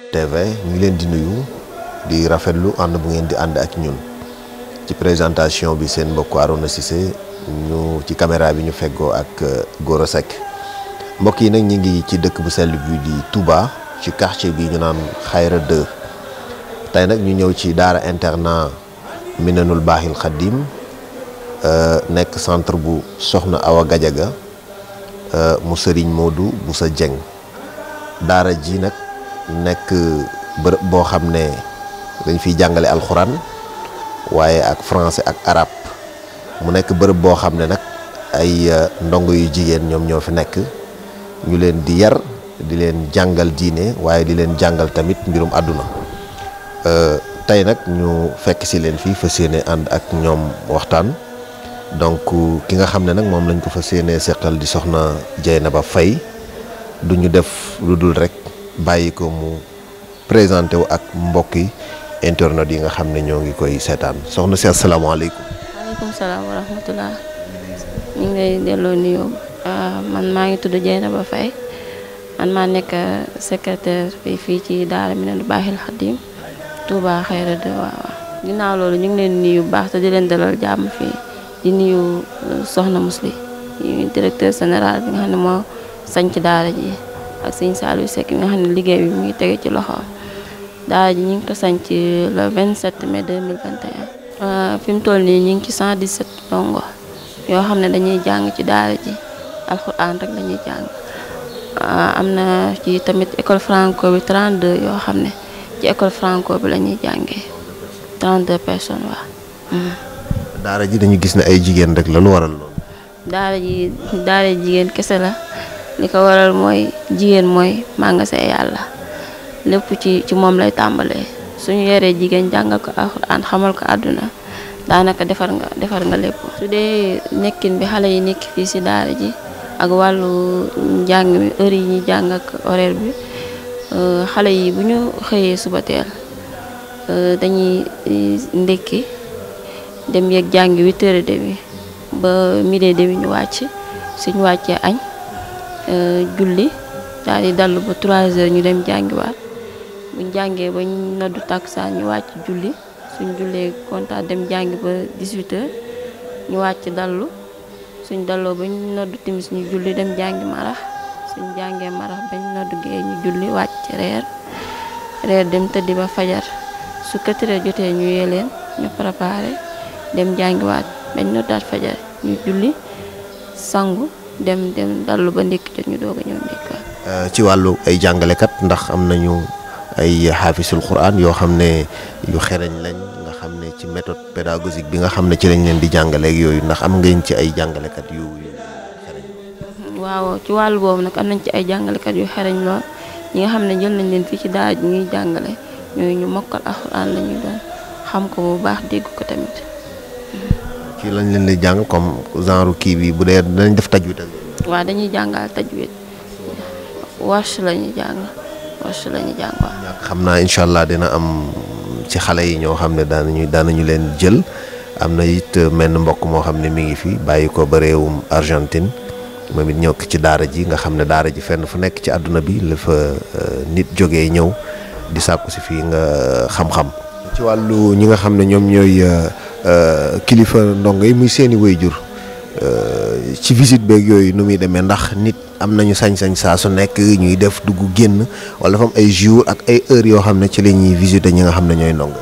TV ñu ngi leen di nuyu di rafetlu ànd bu ngeen di ànd ak ñun ci présentation bi seen mbokk Arona Cissé ñu ci caméra bi ñu feggoo ak Gora Seck mbokk yi nag ñu ngi ci dëkk bu sell bi di Touba ci quartier bi ñu naan Xayra 2 tey nag ñu ñëw ci daara internat Minanul Baaxil Xaddim nekk centre bu Soxna Awa Gajaga mu Serigne Modou Boussa Dieng daara ji nag nekk bërëb boo xam ne dañ fiy jàngale alxuraan waaye ak français ak arabe mu nekk bërëb boo xam ne nag ay ndongo yu jigéen ñoom ñoo fi nekk ñu leen di yar di leen jàngal diine waaye di leen jàngal tamit mbirum àdduna tey nag ñu fekk si leen fii fas yéene ànd ak ñoom waxtaan donc ki nga xam ne nag moom lañ ko fas yéene seqal di soxna Dieynaba Faye du ñu def lu dul rek bàyyi ko mu présenté wu ak mbokki internet yi nga xam ne ñoo ngi koy seetaan soxna si asalaamaaleykum. waaleykum salaam wa rahmatulah. ñu ngi lay delloo nuyoo man maa ngi tudd Dieynaba Faye man maa nekk secrétaire bi fii ci daara Minanul Baaxil Xaddim Touba Xayra 2 waaw. ginnaaw loolu ñu ngi leen nuyu bu baax te di leen dalal jàmm fii di nuyu soxna Musli directeur général bi nga xam ne moo sañ ci daara ji. ak sëñ Saliou Seck mi nga xam ne liggéey bi mu ngi tege ci loxoom daara ji ñu ngi ko sanc le 27 mai 2021 fi mu toll nii ñu ngi ci 117 ndongo yoo xam ne dañuy jàng ci daara ji alxuraan rek dañuy jàng am na ci tamit école franco bi 32 yoo xam ne ci école franco bi la ñuy jàngee 32 personnes waaw. daara ji dañu gis ne ay jigéen rek la lu waral loolu. daara jigéen kese la. li ko waral mooy jigéen mooy magasin yàlla lépp ci moom lay tàmbalee suñu yoree jigéen jàngal ko alxuraan xamal ko àdduna daanaka defar nga lépp. su dee nekkin bi xale yi nekk fii si daara ji ak wàllu njàng mi heure yi ñuy jàng ak horaire bi xale yi bu ñu xëyee suba teel dañuy ndekki dem yeeg jàngi 8h30 ba 12h30 ñu wàcc suñu wàccee añ. julli daal di dallu ba 3h ñu dem jàngiwaat buñ jàngee ba ñu noddu takkusaan ñu wàcc julli suñ jullee kontaan dem jàngi ba 18h ñu wàcc dallu suñ dalloo ba ñu noddu timis ñu julli dem jàngi marax suñ jàngee marax ba ñu noddu gee ñu julli wàcc reer dem tëddi ba fajar su 4h jotee ñu yee leen ñu préparé dem jàngiwaat ba ñu noddaat fajar ñu julli sangu dem dallu ba ndékki jot ñu doog a ñëw ndékkiwaat. ci wàllu ay jàngalekat ndax am nañu ay xaafisul quran yoo xam ne yu xereñ lañ nga xam ne ci méthode pédagogique bi nga xam ne ci lañ leen di jàngaleeg yooyu ndax am ngeen ci ay jàngalekat yu xereñ. waaw ci wàllu boobu nag am nañ ci ay jàngalekat yu xereñ lool ñi nga xam ne jël nañ leen fii ci daara ji ñuy jàngale ñooy ñu mokkal alxuraan la ñuy doon xam ko bu baax dégg ko tamit. ci lañ leen di jàng comme genre kii bi bu dee danañ def tajwid. waaw dañuy jàngal tajwid warsh la ñuy jàng waaw. xam naa incha allah dina am ci xale yi ñoo xam ne daanañu leen jël am na it menn mbokk moo xam ne mi ngi fi bàyyi ko ba réewum Argentine moom it ñëw ci daara ji nga xam ne daara ji fenn fu nekk ci àdduna bi la fa nit jógee ñëw di sàkku si fii nga xam-xam. ci wàllu ñi nga xam ne ñoom ñooy. kilifa ndongo yi muy seeni waajur ci visite beeg yooyu nu muy demee ndax nit am nañu sañ-sañ saa su nekk ñuy def dugg génn wala dafa am ay jours ak ay heures yoo xam ne ci la ñuy visiter ñi nga xam ne ñooy ndongo.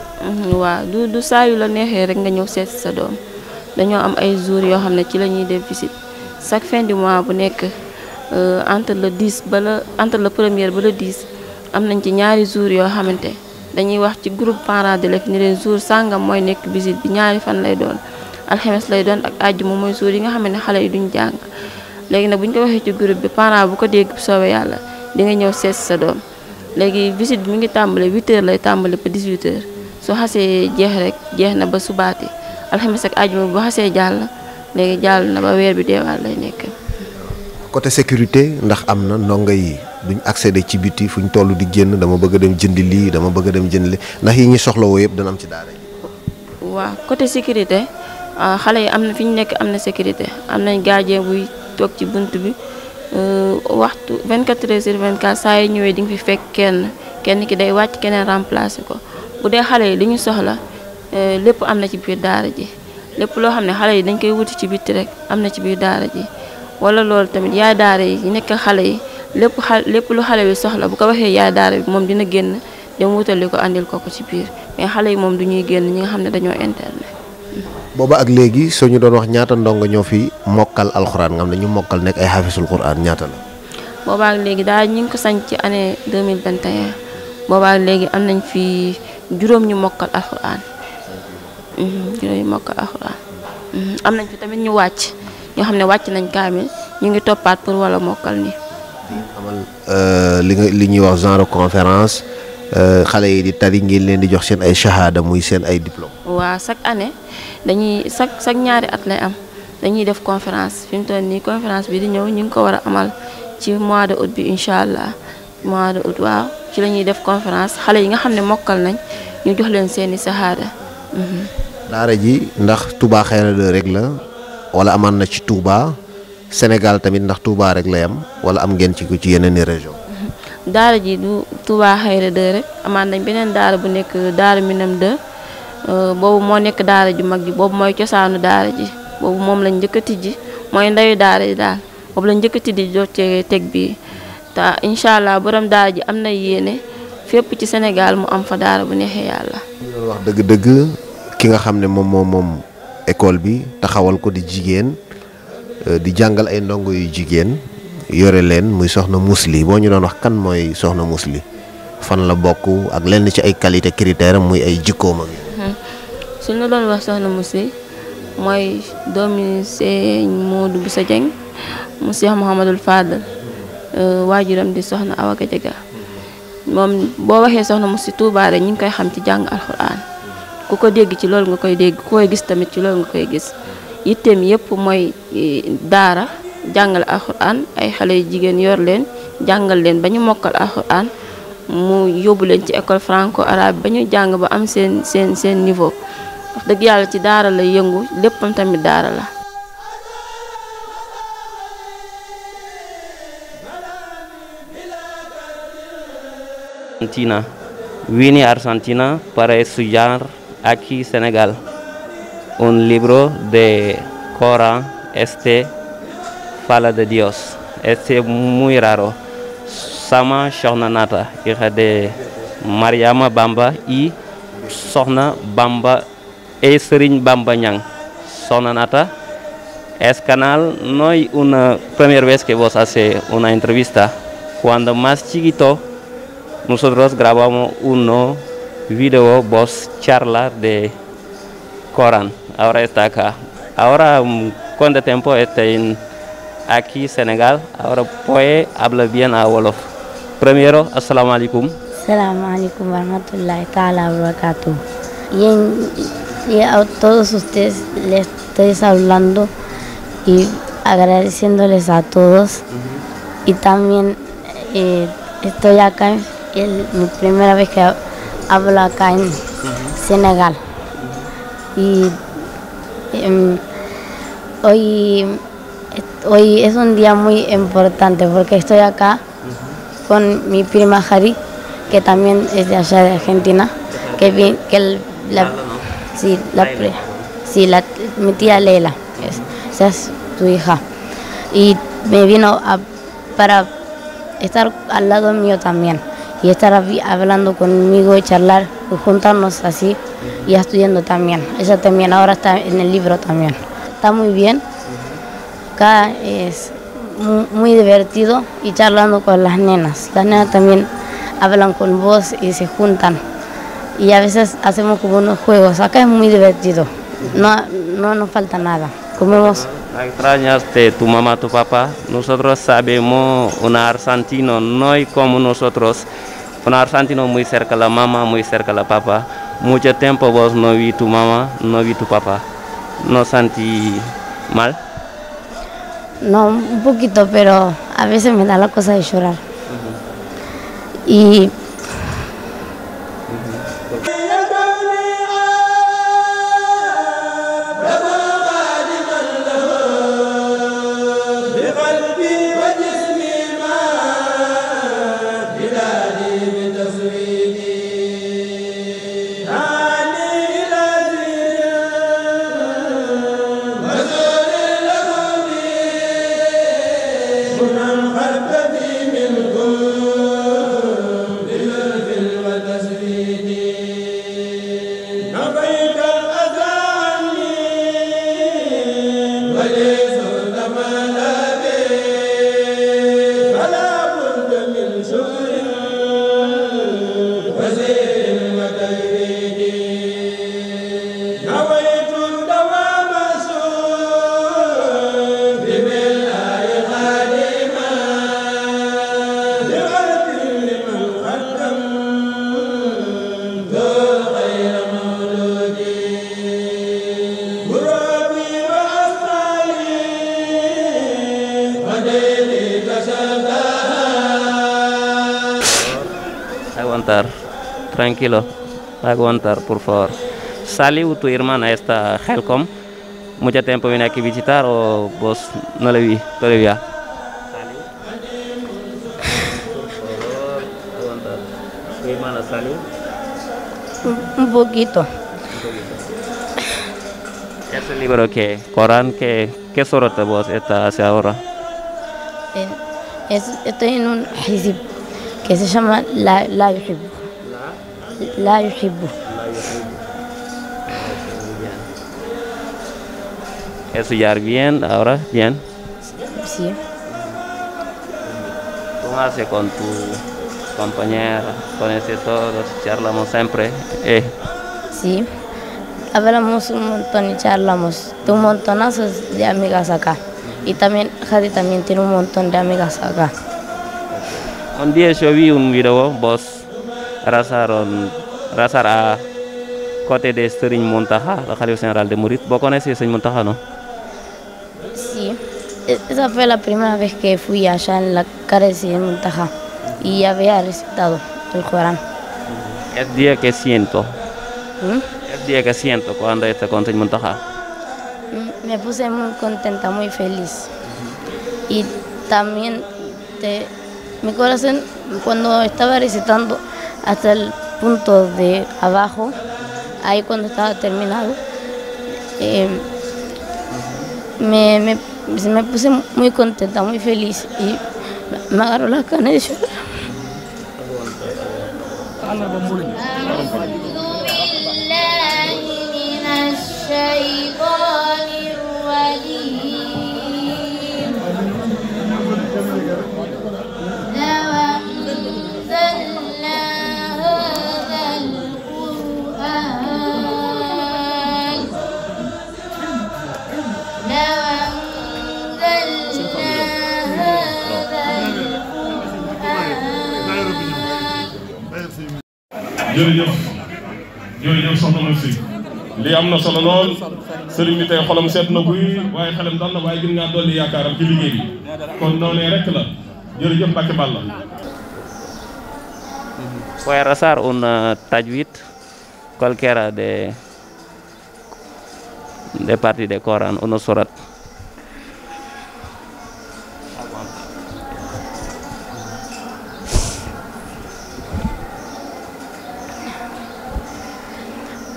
waaw du saa yu la neexee rek nga ñëw seet sa doom dañoo am ay jours yoo xam ne ci la ñuy def visite chaque fin du mois bu nekk entre le 10 entre le 1er ba le 10 am nañ ci ñaari jours yoo xamante. dañuy wax ci groupe parents d'élèves ni leen jour sàngam mooy nekk visite bi ñaari fan lay doon alxames lay doon ak àjjuma mooy jour yi nga xam ne xale yi duñ jàng léegi nag bu ñu ko waxee ci groupe bi parent bu ko dégg bu soobee yàlla di nga ñëw seet sa doom léegi visite bi mi ngi tàmbale 8h lay tàmbale ba 18h soo xasee jeex rek jeex na ba subaati alxames ak àjjuma bu xasee jàll léegi jàll na ba weer bi deewaat lay nekk. côté sécurité ndax am na ndongo yi duñ accéder ci biti fuñ toll di génn dama bëgg a dem jëndi lii dama bëgg a dem jënd li ndax yi ñi soxlawoo yëpp dana am ci daara ji. waaw côté sécurité xale yi am na fi ñu nekk am na sécurité am nañ gardien buy toog ci bunt bi waxtu 24 heures sur 24 saa yi ñëwee di nga fi fekk kenn ki day wàcc keneen remplacer ko bu dee xale yi li ñu soxla lépp am na ci biir daara ji lépp loo xam ne xale yi dañ koy wuti ci bitti rek am na ci biir daara ji wala loolu tamit yaay daara yi nekk xale yi lépp lu xale bi soxla bu ko waxee yaay daara bi moom dina génn dem wutali ko andil ko ci biir mais xale yi moom du ñuy génn ñi nga xam ne dañoo internet. booba ak léegi soo ñu doon wax ñaata ndongo ñoo fi mokkal alxuraan nga xam ne ñu mokkal nekk ay xaafisul quraan ñaata la. booba ak léegi daal ñu ngi ko sañ ci année 2021 booba ak léegi am nañ fi juróom ñu mokkal alxuraan. juróom ñu mokkal alxuraan. am nañ fi tamit ñu wàcc ñoo xam ne wàcc nañ kaamil ñu ngi toppaat pour wala mokkal ni amal li ñuy wax genre conférence xale yi di tari ngeen leen di jox seen ay shahada muy seen ay diplôme. waaw chaque année dañuy chaque ñaari at lay am dañuy def conférence fi mu toll nii conférence bi di ñëw ñu ngi ko war a amal ci mois de août bi incha allah mois de août waaw ci la ñuy def conférence xale yi nga xam ne mokkal nañ ñu jox leen seeni shahada. daara ji ndax Touba Xayra rek la wala amaan na ci Touba Sénégal tamit ndax Touba rek lay am wala am ngeen ci ko ci yeneen i région. daara ji du Touba Xayra rek amaan nañ beneen daara bu nekk daara Minam 2 boobu moo nekk daara ju mag ji boobu mooy cosaanu daara ji boobu moom lañ njëkk a tijji mooy ndayu daara ji daal boobu lañ njëkk a tijji jot cee teg bii te incha allah borom daara ji am na yéene fépp ci Sénégal mu am fa daara bu neexee yàlla. ñu wax dëgg-dëgg ki nga xam ne moom école bi taxawal ko di jigéen di jàngal ay ndongo yu jigéen yore leen muy soxna Mously boo ñu doon wax kan mooy soxna Mously fan la bokk ak lenn ci ay qualité critères muy ay jikkoom ak. suñu la doon wax soxna Mously mooy doomi Sëñ Modou Bousso Dieng mu Cheikh Mouhamadul Fadal waajuram di soxna Awa Gadiaga moom boo waxee soxna Mously Touba rek ñu ngi koy xam ci jàng alxuraan ku ko dégg ci loolu nga koy dégg ku koy gis tamit ci loolu nga koy gis yitteem yëpp mooy daara jàngale alxuraan ay xale yu jigéen yor leen jàngal leen ba ñu mokkal alxuraan mu yóbbu leen ci école franco arabe ba ñu jàng ba am seen niveau wax dëgg yàlla ci daara la yëngu léppam tamit daara la. Argentina. Vine a Argentina para estudiar aquí Senegal un libro de Corán, fala de Dios, muy raro. Sama Soxna Nata, hija de Mariama Bamba y Soxna Bamba y Serigne Bamba Ñang. Soxna Nata, es canal, no hay una primera vez que vos hace una entrevista. Cuando más chiquito, nosotros grabamos uno video, vos charla de Corán. Ahora está acá. Ahora, ¿cuánto tiempo está aquí Senegal? Ahora puede hablar bien a Wolof. Primero, assalamu alaikum. Assalamu alaikum warahmatullahi ta'ala wabarakatuh. Y a todos ustedes les estoy hablando y agradeciéndoles a todos. Y también estoy acá, mi primera vez que hablo acá en Senegal. Y hoy es un día muy importante porque estoy acá con mi prima Jari, que también es de allá de Argentina, mi tía Leila, esa es tu hija, y me vino para estar al lado mío también y estar hablando conmigo y charlar y juntarnos así y estudiando también. Ella también ahora está en el libro también. Está muy bien. Acá es muy divertido y charlando con las nenas. Las nenas también hablan con vos y se juntan. Y a veces hacemos como unos juegos. Acá es muy divertido. No nos falta nada. Comemos. ¿Extrañaste tu mamá, tu papá? Nosotros sabemos un argentino, no hay como nosotros. Un argentino muy cerca la mamá, muy cerca la papá. Mucho tiempo vos no vi tu mamá, no vi tu papá. ¿No sentí mal? No, un poquito, pero a veces me da la cosa de llorar. Y Aguantar, tranquilo, aguantar, por favor. ¿Salió tu hermana esta Helcom? ¿Mucho tiempo viene aquí a visitar o vos no le vi todavía? ¿Tu hermana salió? un poquito. ¿Ese libro que Corán, qué surata vos está hace ahora? Estoy en un hizib que se llama La Yuhibbu. La Yuhibbu. ¿Estudiar bien ahora? Bien. Sí. ¿Cómo hace con tu compañera? Con ese todos charlamos siempre. Sí. Hablamos un montón y charlamos. Tengo un montonazo de amigas acá. Y también Jadi también tiene un montón de amigas acá. Un día yo vi un video, vos rasar a côté de Serigne Mountakha, el Khalifa general de Mouride. ¿Vos conocés Serigne Mountakha, no? Sí. Esa fue la primera vez que fui allá en la cara de Serigne Mountakha y había recitado el Corán. El día que siento. El día que siento cuando está con Serigne Mountakha. Me puse muy contenta, muy feliz. Y también mi corazón, cuando estaba recitando hasta el punto de abajo, ahí cuando estaba terminado, me puse muy contenta, muy feliz y me agarró las ganas de llorar. jërëjëf soxna Merci lii am na solo lool sëriñ bi tey xolam seet na buy waaye xelam dal na waaye gën ngaa dolli yaakaaram ci liggéey bi kon noonee rek la jërëjëf Mbacke Balla. Puede rezar un tajwid cualquiera de parte de Corán, una surat.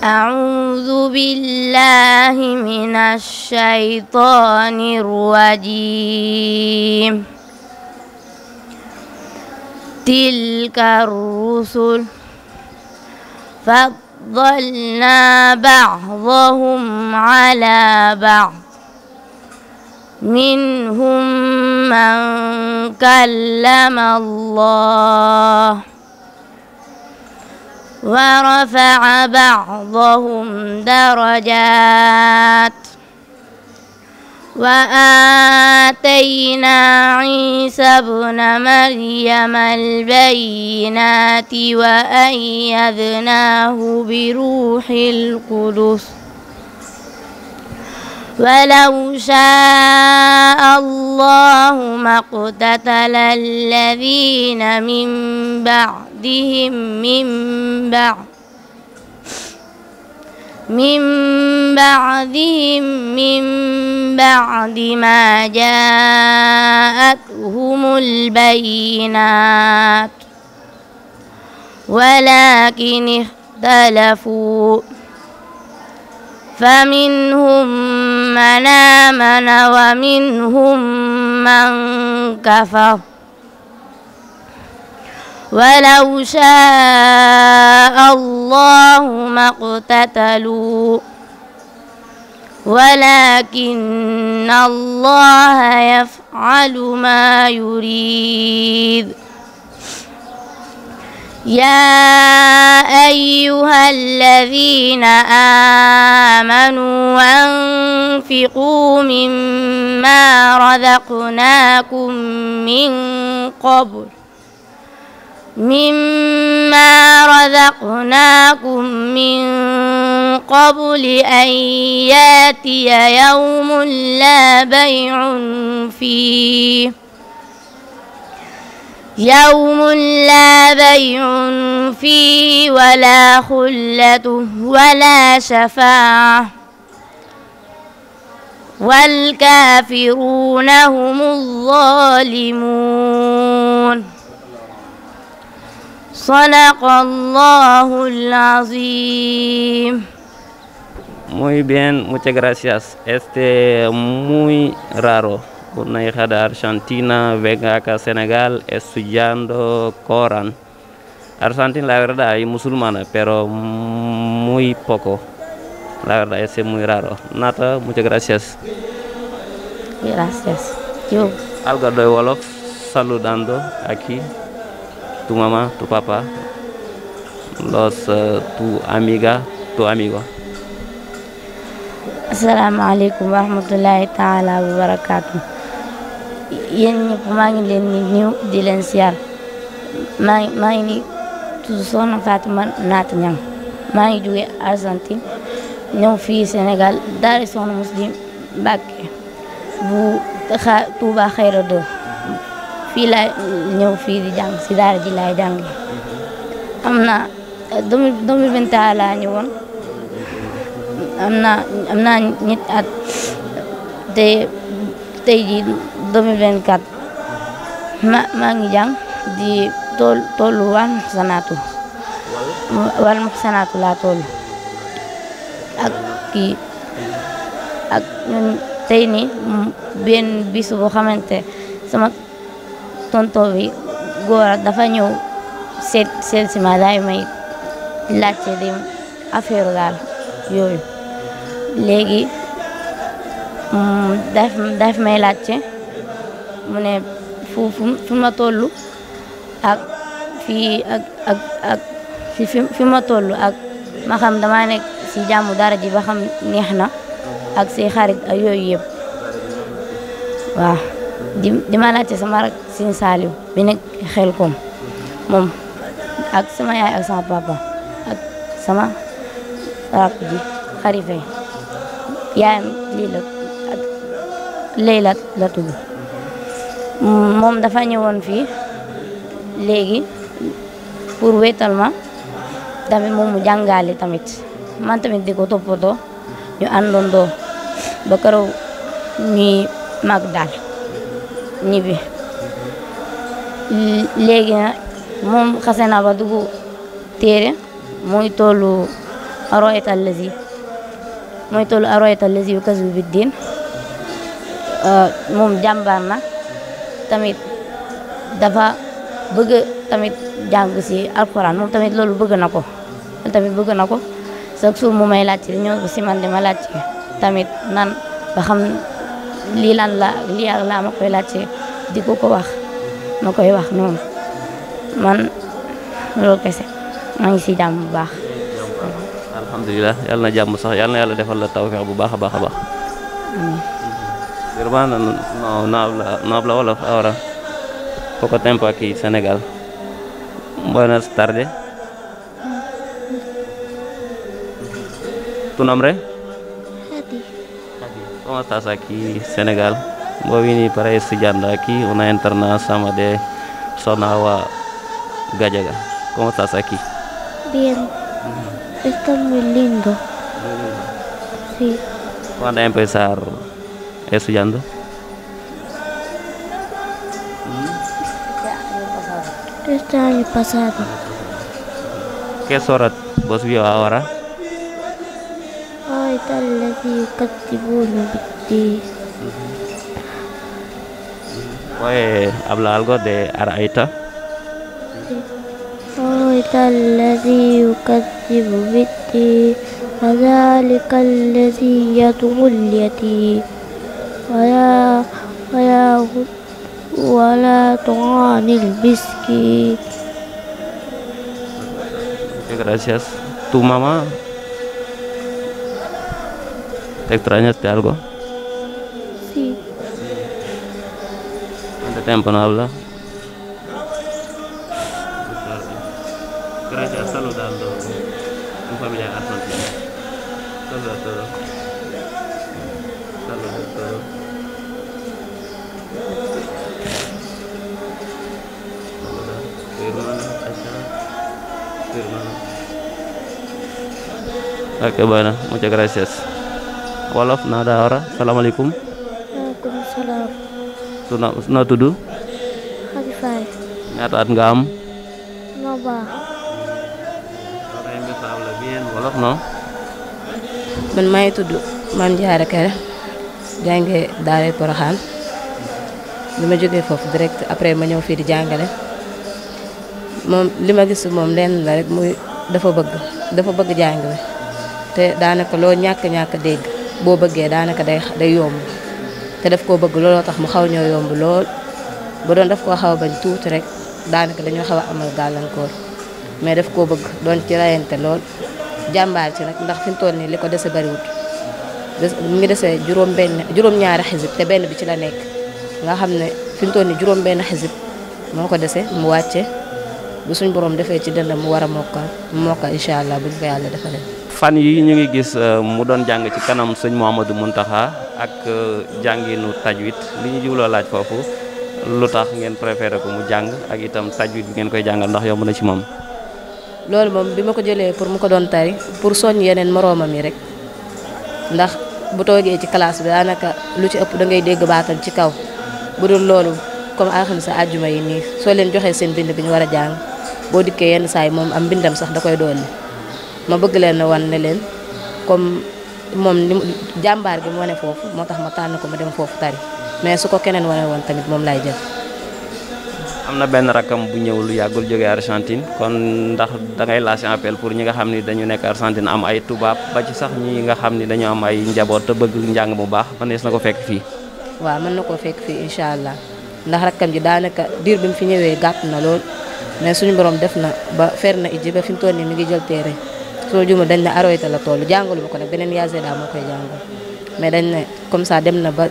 أعوذ بالله من الشيطان الرجيم تلك الرسل فضلنا بعضهم على بعض منهم من كلم الله ورفع بعضهم درجات وآتينا عيسى ابن مريم البينات وأيدناه بروح القدس ولو شاء الله ما اقتتل الذين من بعدهم من بعد ما جاءتهم البينات ولكن اختلفوا فمنهم من آمن ومنهم من كفر ولو شاء الله ما اقتتلوا ولكن الله يفعل ما يريد يا أيها الذين آمنوا أنفقوا مما رزقناكم من قبل أن يأتي يوم لا بيع فيه ولا خلة ولا شفاعة والكافرون هم الظالمون صدق الله العظيم. Muy bien, muchas gracias. Muy raro. Una hija de Argentina venga acá a Senegal estudiando Corán. Argentina, la verdad, es musulmana, pero muy poco. La verdad, es muy raro. Nata, muchas gracias. Gracias. Yo. Algo de Wolof saludando aquí. Tu mamá, tu papá, tu amiga, tu amigo. Asalaamaaleykum wa rahmatullahi taala wa barakaatu. Yéen ñëpp maa ngi leen di nuyu di leen siyaar maa ngi ni tudd Soxna Fatima Naata Ñang maa ngi jóge Argentine ñëw fii Sénégal daari Soxna Muslim Mbàkke bu Touba Xayra 2 fii laay ñëw fii di jàng si daara ji laay jàng am na 2021 laa ñëwoon am naa ñetti at te tey jii 2024 maa ngi jàng di tollu wal muhsanaatu laa tollu ak ñun tey nii benn bis boo xamante sama tonto bi góor dafa ñëw seet si ma daay may laajte di affaire daal yooyu léegi daf may laajte mu ne fu ma tollu ak fi ma tollu ak ma xam dama nekk si jàmmu dara ji ba xam neex na ak si xarit ak yooyu yëpp waaw di ma laajte sama rak Sëñ Saaliw bi nekk Xelkom moom ak sama yaay ak sama papa ak sama rak ji Xarife yaayam Leyla la tudd moom dafa ñëwoon fii léegi pour wéetal ma tamit moom mu jàngale tamit man tamit di ko toppatoo ñu àndandoo ba keroog ñuy mag daal ñibbi léegi nag moom xase na ba dugg téere mooy tollu aroytal lazi yukazzibu bid-din moom jàmbaar na tamit dafa bëgg tamit jàng si alquran moom tamit loolu bëgg na ko chaque jour mu may laajte ñëw ba si man di ma laajte tamit nan ba xam lii lan la lii ak laa ma koy laajte di ko wax ma koy wax noonu man loolu kese maa ngi si jàmm bu baax. Alhamdulillah, yàlla na jàmm sax yàlla na yàlla defal la tawfeex bu baax a baax a baax. Hermana, no habla Wolof ahora. Poco tiempo aquí, Senegal. Buenas tardes. ¿Tu nombre? ¿Cómo estás aquí, Senegal? Voy a venir para estudiar aquí, una internada sama de Sonawa Gallaga. ¿Cómo estás aquí? Bien, está muy lindo. Sí, ¿Cuándo empezar estudiando? este año pasado. ¿Qué surat vos vio ahora? Ay, tal الذي يكذبون بالدين. ¿Puede hablar algo de Araita? Ay, tal الذي يكذب بالدين وذلك الذي يدعو اليتيم ولا طعام المسكين. Muchas gracias. ¿Tu mamá te extrañas de algo? Sí, ¿Cuánto tiempo no habla? Gracias, saludando a tu familia argentina. Saluda a todos. Saluda a todos. Saluda a tu hermano, Aisha. Tu hermano. Ok, bueno, muchas gracias. Wolof nada ahora. Assalamualaikum. waalaikumsalam. No tudd. Xadi Faye. Ñaata at nga am? No baax. Bien wolof no? man maa ngi tudd Mame Diarra Kéré jànge daara Porokhane bi ma jógee foofu direct après ma ñëw fii di jàngale moom li ma gis moom lenn la rek muy dafa bëgg jàng bi te daanaka loo ñàkk dégg boo bëggee daanaka day yomb te daf koo bëgg looloo tax mu xaw ñoo yomb lool ba doon daf koo xaw a bañ tuuti rek daanaka dañoo xaw a amal gàllankoor mais daf koo bëgg doon ci rayante lool jàmbaar ci nag ndax fi mu toll nii li ko dese bariwut mu ngi dese juróom-ñaari xisib te benn bi ci la nekk nga xam ne fi mu toll nii juróom-benn xisib moo ko dese mu wàcce bu suñ borom defee ci dëndam mu war a mokkal incha allah buñ ko yàlla defalee. fan yi ñu ngi gis mu doon jàng ci kanam sëñ Mouhamadou Mountakha ak jànginu tajwid li ñu jubloo laaj foofu lu tax ngeen préféré ko mu jàng ak itam tajwid bi ngeen koy jàngal ndax yomb na ci moom. loolu moom bi ma ko jëlee pour mu ko doon tari pour soññ yeneen moroomam yi rek ndax bu toogee ci classe bi daanaka lu ci ëpp da ngay dégg baatam ci kaw bu dul loolu comme alxames sa àjjuma yi nii soo leen joxee seen bind bi ñu war a jàng boo dikkee yenn saa yi moom am mbindam sax da koy dolli ma bëgg leen na wan ne leen comme moom ni jàmbaar gi mu wane foofu moo tax ma tànn ko ma dem foofu tari mais su ko keneen wane woon tamit moom lay jël. am na benn rakam bu ñëw lu yàggul jógee Argentine kon ndax da ngay lancer appel pour ñi nga xam ni dañu nekk Argentine am ay tubaab ba ci sax ñi nga xam ni dañu am ay njaboot te bëgg njàng bu baax mënees na ko fekk fii. waaw mën na koo fekk fii incha allah ndax rakkam ji daanaka diir bi mu fi ñëwee gàtt na lool mais suñu borom def na ba fer na ijji ba fi mu toll nii mi ngi jël téere soo juma dañ ne aroyta la toll jàngalu ma ko nag beneen yazeda moo koy jàngal mais dañ ne comme ça dem na ba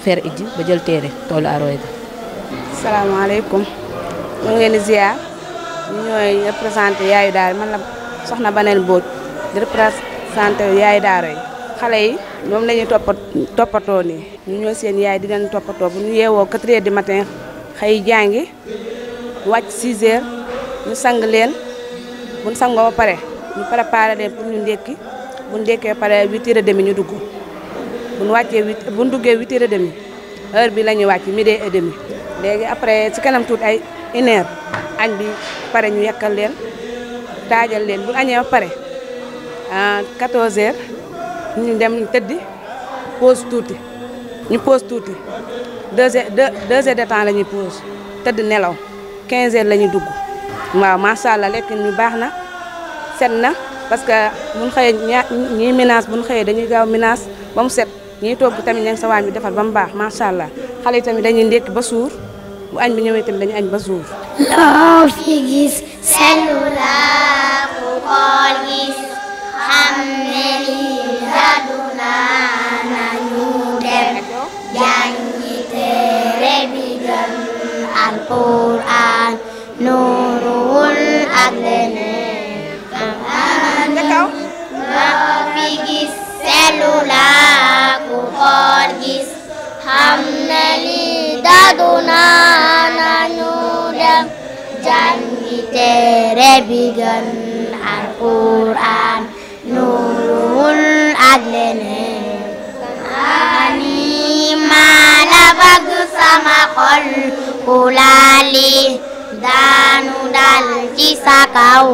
fer ijji ba jël téere tollu aroyta. salaamaaleykum. ñu ngi leen di ziar ñu ñooy représenté yaayu daara man la soxna Banel Mbodj di représenté yaayu daara yi xale yi ñoom la ñuy toppatoo nii ñu ñooy seen yaay di leen toppatoo bu ñu yeewoo 4 heures du matin xëy jàngi wàcc 6 heures ñu sang leen bu ñu sangoo ba pare ñu préparé leen pour ñu ndékki bu ñu ndékkee pare 8 heures et demi ñu dugg bu ñu wàccee bu ñu duggee 8 heures et demi heure bi la ñuy wàcc midi et demi léegi après ci kanam tuuti ay 1 heure añ bi pare ñu yekkal leen taajal leen bu añee ba pare 14 heures ñu dem tëddi pause tuuti ñu pause tuuti 2 heures de temps la ñuy pause tëdd nelaw 15 heures la ñuy dugg waaw macha allah lekk ñu baax na set na parce que bu ñu xëyee ñii ménage bu ñu xëyee dañuy gaaw ménage ba mu set ñiy togg tamit ña ngi sa waañ bi defar ba mu baax macha allah xale yi tamit dañuy ndékki ba suur bu añ bi ñëwee tamit dañuy añ ba suur. loo fi gis cellulaire ku ko gis xam ne lii àdduna nañu dem jàngi téere bi gën alquran nuurul ak leneen loo fi gis cellulaire ku ko bi gën alquran nuurul ak leneen ani maa la bëgg sama xol ku laali daanu dal ci sa kaw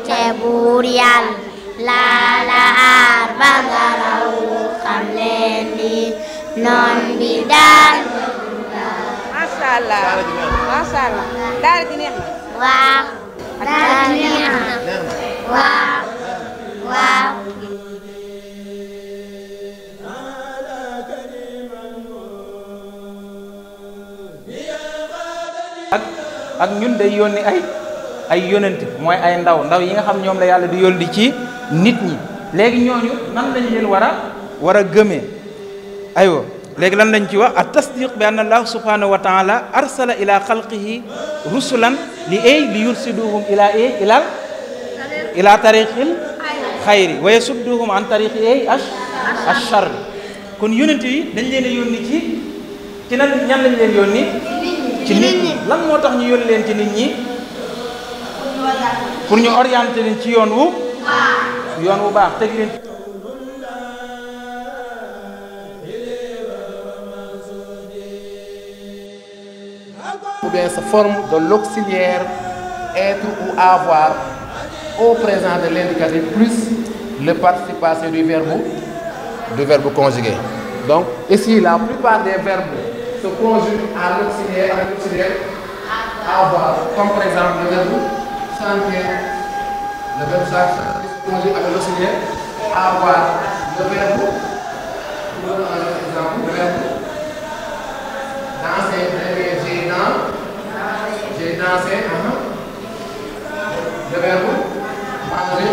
te buur Yàlla la aar ba nga raw xam leen di noon bi daal masha Allah daara ji neex na waaw daara ji neex na waaw waaw ak ñun day yónni ay yónent mooy ay ndaw yi nga xam ñoom la yàlla di yónni ci nit ñi léegi ñooñu nan lañ leen war a gëmee aywa léegi lan lañ ci wax at tasdiq bi anna allah subhanahu wa taala arsala ila xalqihi rusulan li yursiduhum ila tariqil xayri wa yasudduhum an tariqi ashar kon yónent yi dañ leen a yónni ci nan ñan lañ leen yónni ci nit ñi lan moo tax ñu yónni leen ci nit ñi pour ñu orienter leen ci yoon wu baax teg leen ou bien se forme de l'auxiliaire être ou avoir au présent de l'indicatif plus le participe passé du verbe conjugué. Donc ici la plupart des verbes se conjuguent à l'auxiliaire avec l'auxiliaire avoir, comme par exemple le verbe chanter, le verbe chanter se conjugue avec l'auxiliaire avoir, le verbe, pour donner un exemple, le verbe danser, j'ai dansé, le verbe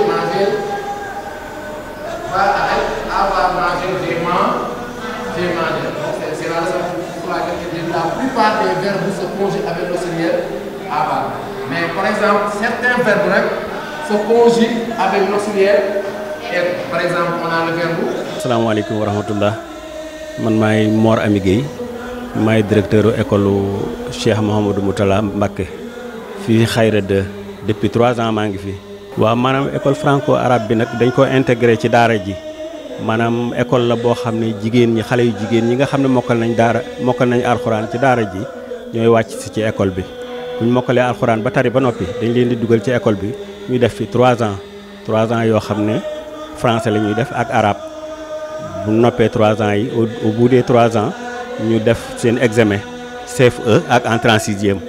manger, avoir mangé, j'ai mangé. Donc c'est la raison pour laquelle la plupart des verbes se conjuguent avec l'auxiliaire avoir. Mais par exemple, certains verbes se conjuguent avec l'auxiliaire être. Par exemple, on a le verbe. Assalamu alaikum wa rahmatullah. Man maay Mor Ami Gueye, maay directeur école Cheikh Mouhamadou Moutala Mbacké fii Xayra 2 depuis 3 ans maa ngi fi. waaw maanaam école franco arabe bi nag dañ ko intégré ci daara ji maanaam école la boo xam ne jigéen ñi xale yu jigéen ñi nga xam ne mokkal nañ alxuraan ci daara ji ñooy wàcc si ci école bi. bu ñu mokkalee alxuraan ba tari ba noppi dañ leen di dugal ci école bi ñu def fi 3 ans yoo xam ne français la ñuy def ak arabe bu noppee 3 ans yi au bout des 3 ans ñu def seen examen CFE ak entrée en sixième.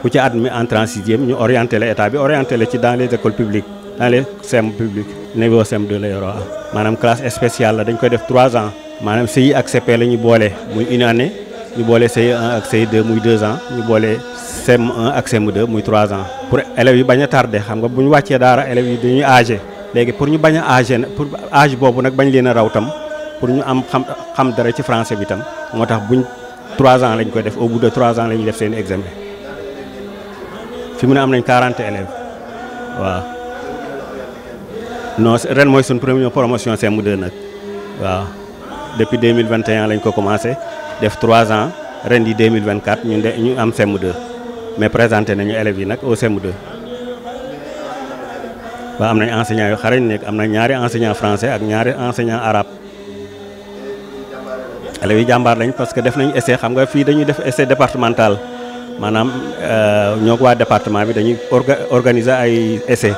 ku ci admis entrée en sixième ñu orienté la état bi orienté la ci dans les écoles publiques dans les CEM publics niveau CM2 la yoroo maanaam classe spéciale la dañ koy def 3 ans maanaam CI ak CP la ñu boole muy une année ñu boole CI1 ak CI2 muy 2 ans ñu boole CM1 ak CM2 muy 3 ans pour élèves yi bañ a tardé xam nga bu ñu wàccee daara élèves yi dañuy âgé léegi pour ñu bañ a âgé pour âge boobu nag bañ leen a raw tam pour ñu am xam dara ci français bi tam moo tax buñ 3 ans lañ koy def au bout de 3 ans la ñuy def seen examen. fi mu ne am nañ 40 élèves waaw non ren mooy suñ première promotion CM2 nag waaw depuis 2021 lañ ko commencé def 3 ans ren di 2024 ñu am CM2 mais présenté nañu élèves yi nag au CM2 waaw am nañ enseignants yu xarañ nekk am na ñaari enseignants français ak ñaari enseignants arabe élèves yi jàmbaar lañ parce que def nañ essai xam nga fii dañuy def essai départemental maanaam ñoo ko waa département bi dañuy organiser ay essai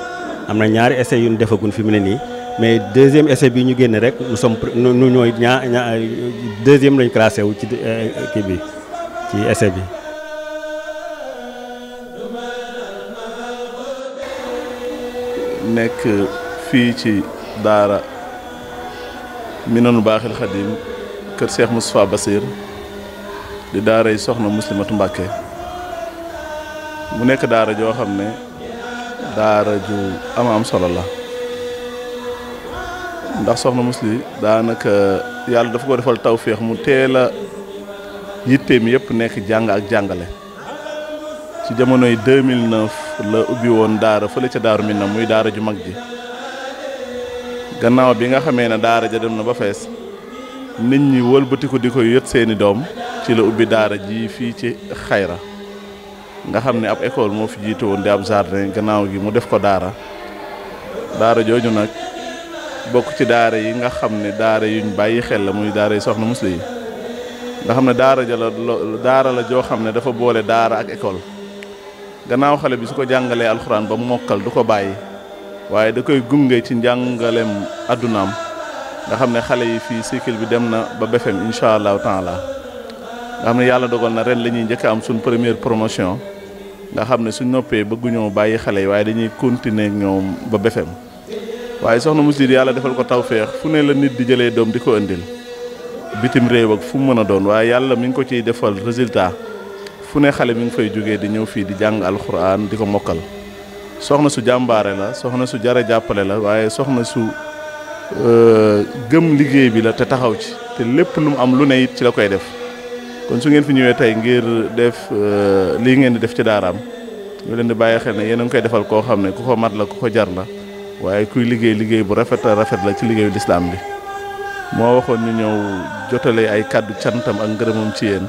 am na ñaari essai yu ñu defagun fi mu ne nii mais deuxième essai bi ñu génn rek nous sommes nu ñooy deuxième lañ classé wu ci kii bi ci essai bi. nekk fii ci daara Minanu Baaxil Xadim kër Cheikh Moustapha Bassir di daara yi soxna Muslimatu Mbàkke mu nekk daara joo xam ne daara ju am solo la ndax soxna Musli daanaka yàlla dafa ko defal tawféex mu teel a yitteem yëpp nekk jàng ak jàngale ci jamonoy 2009 la ubbi woon daara fële ca Daaru Minam muy daara ju mag ji gannaaw bi nga xamee ne daara ja dem na ba fees nit ñi wëlbatiku di ko yët seeni doom ci la ubbi daara ji fii ci Xayra nga xam ne ab école moo fi jiite woon di ab jardin gannaaw gi mu def ko daara jooju nag bokk ci daara yi nga xam ne daara yuñ bàyyi xel la muy daara yi soxna Musli yi nga xam ne daara la joo xam ne dafa boole daara ak école gannaaw xale bi su ko jàngalee alxuraan ba mokkal du ko bàyyi waaye da koy gunge ci njàngaleem addunaam nga xam ne xale yi fii cycle bi dem na ba BFEM incha allahu taala nga xam ne yàlla dogal na ren la ñuy njëkk am suñ première promotion nga xam ne suñ noppee bëgguñoo bàyyi xale yi waaye dañuy continuer ak ñoom ba BFEM waaye soxna Musli yàlla defal ko tawféex fu ne la nit di jëlee doom di ko indil bitim réew ak fu mu mën a doon waaye yàlla mi ngi ko ciy defal résultat fu ne xale mi ngi fay jógee di ñëw fii di jàng alxuraan di ko mokkal soxna su jàmbaare la soxna su jara jàppale la waaye soxna su gëm liggéey bi la te taxaw ci te lépp lu mu am lu ne it ci la koy def kon su ngeen fi ñëwee tey ngir def lii ngeen di def ci daaraam ñu leen di bàyyi xel ne yéen a ngi koy defal koo xam ne ku ko mat la ku ko jar la waaye kuy liggéey bu rafet la ci liggéeyu lislaam bi moo waxoon ñu ñëw jotale ay kàddu cantam ak ngërëmam ci yéen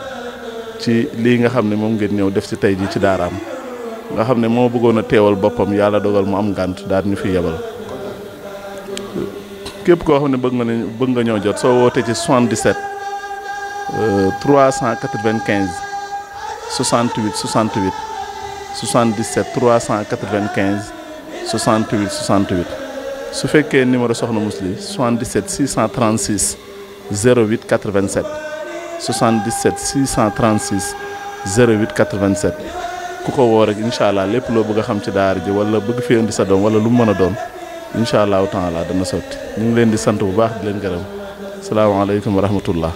ci lii nga xam ne moom ngeen ñëw def ci tey ji ci daaraam nga xam ne moo bëggoon a teewal boppam yàlla dogal mu am ngànt daal ñu fi yebal képp koo xam ne bëgg nga ñoo jot soo wootee ci 77 395 68 68 77 395 68 68 su fekkee numéro soxna Musli 77 636 08 87 77 636 08 87 ku ko woo rek incha allah lépp loo bëgg a xam ci daara ji wala bëgg fi indi sa doom wala lu mu mën a doon incha allahu taala dana sotti ñu ngi leen di sant bu baax di leen gërëm salaamaaleykum wa rahmatullah